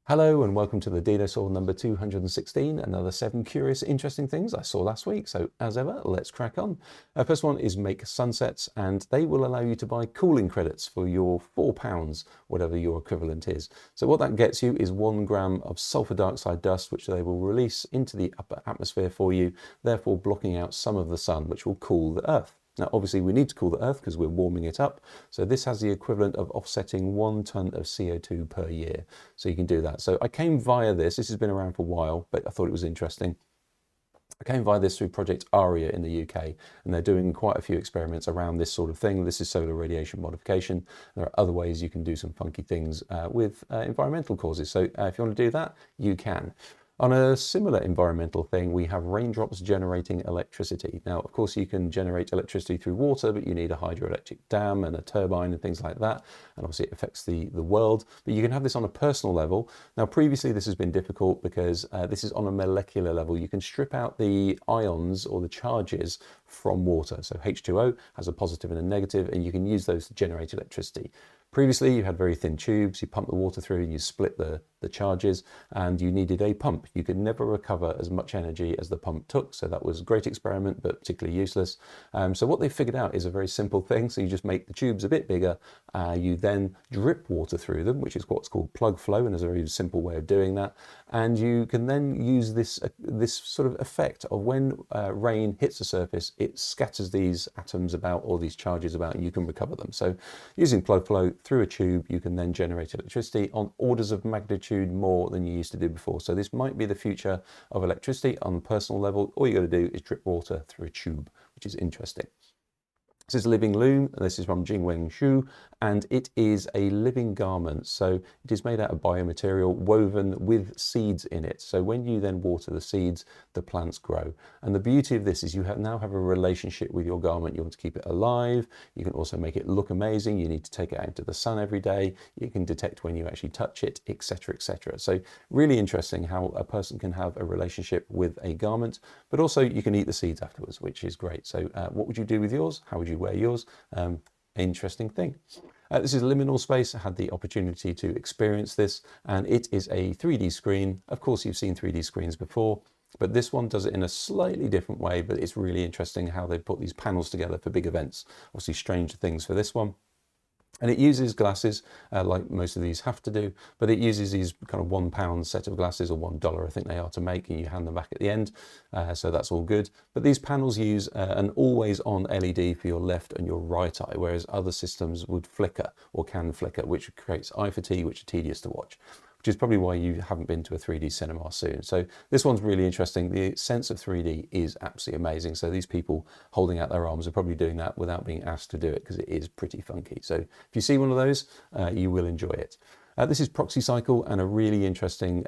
Hello and welcome to the Dinosaw number 216, another 7 curious, interesting things I saw last week. So as ever, let's crack on. First one is make sunsets, and they will allow you to buy cooling credits for your £4, whatever your equivalent is. So what that gets you is 1 gram of sulfur dioxide dust, which they will release into the upper atmosphere for you, therefore blocking out some of the sun, which will cool the Earth. Now, obviously, we need to cool the Earth because we're warming it up. So this has the equivalent of offsetting 1 tonne of CO2 per year. So you can do that. So I came via this. This has been around for a while, but I thought it was interesting. I came via this through Project ARIA in the UK, and they're doing quite a few experiments around this sort of thing. This is solar radiation modification. There are other ways you can do some funky things with environmental causes. So if you want to do that, you can. On a similar environmental thing, we have raindrops generating electricity. Now, of course, you can generate electricity through water, but you need a hydroelectric dam and a turbine and things like that. And obviously, it affects the world. But you can have this on a personal level. Now, previously, this has been difficult because this is on a molecular level. You can strip out the ions or the charges from water. So H2O has a positive and a negative, and you can use those to generate electricity. Previously, you had very thin tubes, you pump the water through and you split the charges, and you needed a pump. You could never recover as much energy as the pump took, so that was a great experiment, but particularly useless. So what they figured out is a very simple thing. So you just make the tubes a bit bigger, you then drip water through them, which is what's called plug flow, and there's a very simple way of doing that. And you can then use this sort of effect of when rain hits the surface, it scatters these atoms about, or these charges about, and you can recover them. So using plug flow through a tube, you can then generate electricity on orders of magnitude more than you used to do before. So this might be the future of electricity on a personal level. All you got to do is drip water through a tube, which is interesting. This is LivingLoom, and this is from Jingwen Xu, and it is a living garment. So it is made out of biomaterial woven with seeds in it. So when you then water the seeds, the plants grow. And the beauty of this is you now have a relationship with your garment. You want to keep it alive. You can also make it look amazing. You need to take it out into the sun every day. You can detect when you actually touch it, etc., etc. So really interesting how a person can have a relationship with a garment, but also you can eat the seeds afterwards, which is great. So what would you do with yours? How would you wear yours? Interesting thing. This is Liminal Space. I had the opportunity to experience this, and it is a 3D screen. Of course, you've seen 3D screens before, but this one does it in a slightly different way, but it's really interesting how they put these panels together for big events. Obviously, strange things for this one. And it uses glasses, like most of these have to do, but it uses these kind of £1 set of glasses, or $1, I think they are, to make, and you hand them back at the end. So that's all good. But these panels use an always-on LED for your left and your right eye, whereas other systems would flicker or can flicker, which creates eye fatigue, which are tedious to watch, which is probably why you haven't been to a 3D cinema soon. So this one's really interesting. The sense of 3D is absolutely amazing. So these people holding out their arms are probably doing that without being asked to do it, because it is pretty funky. So if you see one of those, you will enjoy it. This is ProxiCycle, and a really interesting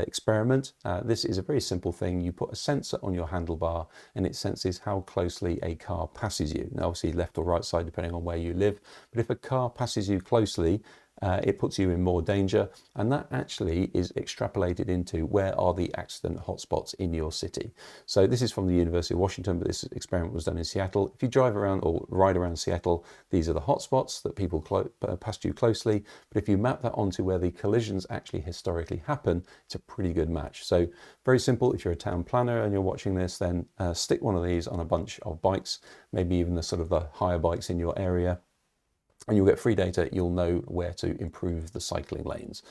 experiment. This is a very simple thing. You put a sensor on your handlebar, and it senses how closely a car passes you. Now, obviously left or right side, depending on where you live. But if a car passes you closely, it puts you in more danger, and that actually is extrapolated into where are the accident hotspots in your city. So this is from the University of Washington, but this experiment was done in Seattle. If you drive around or ride around Seattle, these are the hotspots that people passed you closely. But if you map that onto where the collisions actually historically happen, it's a pretty good match. So very simple. If you're a town planner and you're watching this, then stick one of these on a bunch of bikes, maybe even the sort of the higher bikes in your area, and you'll get free data. You'll know where to improve the cycling lanes.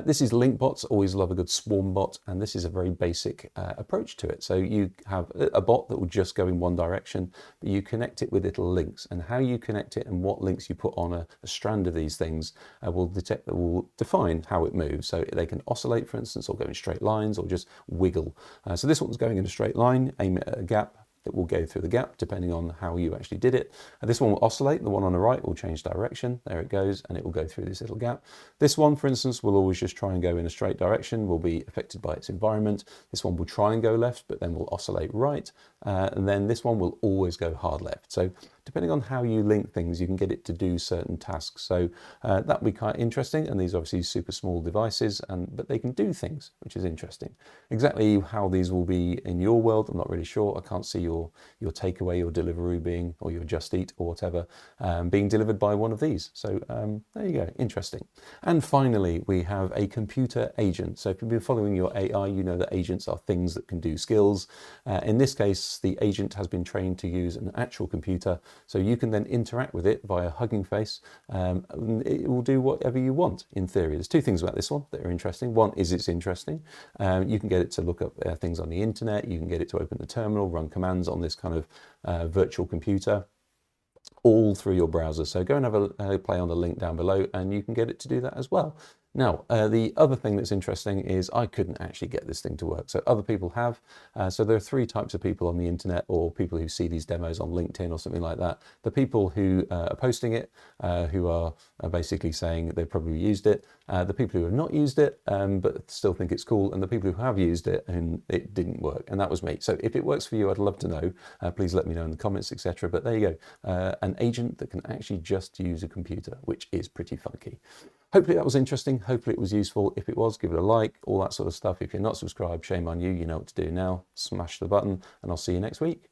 This is link bots. Always love a good swarm bot, and this is a very basic approach to it. So you have a bot that will just go in one direction, but you connect it with little links, and how you connect it and what links you put on a strand of these things will define how it moves. So they can oscillate, for instance, or go in straight lines, or just wiggle. So this one's going in a straight line. Aim it at a gap. It will go through the gap depending on how you actually did it. This one will oscillate. The one on the right will change direction. There it goes, and it will go through this little gap. This one, for instance, will always just try and go in a straight direction, will be affected by its environment. This one will try and go left, but then will oscillate right. and then this one will always go hard left. So depending on how you link things, you can get it to do certain tasks. So that will be quite interesting. And these are obviously super small devices, but they can do things, which is interesting. Exactly how these will be in your world, I'm not really sure. I can't see your takeaway, your Deliveroo being, or your Just Eat or whatever, being delivered by one of these. So there you go, interesting. And finally, we have a computer agent. So if you've been following your AI, you know that agents are things that can do skills. In this case, the agent has been trained to use an actual computer, so you can then interact with it via Hugging Face. It will do whatever you want, in theory. There's two things about this one that are interesting. One is it's interesting. You can get it to look up things on the internet. You can get it to open the terminal, run commands on this kind of virtual computer, all through your browser. So go and have a play on the link down below, and you can get it to do that as well. Now, the other thing that's interesting is I couldn't actually get this thing to work. So other people have. So there are three types of people on the internet, or people who see these demos on LinkedIn or something like that. The people who are posting it, who are basically saying they've probably used it. The people who have not used it, but still think it's cool. And the people who have used it and it didn't work. And that was me. So if it works for you, I'd love to know. Please let me know in the comments, etc. But there you go. An agent that can actually just use a computer, which is pretty funky. Hopefully that was interesting. Hopefully it was useful. If it was, give it a like, all that sort of stuff. If you're not subscribed, shame on you. You know what to do now. Smash the button, and I'll see you next week.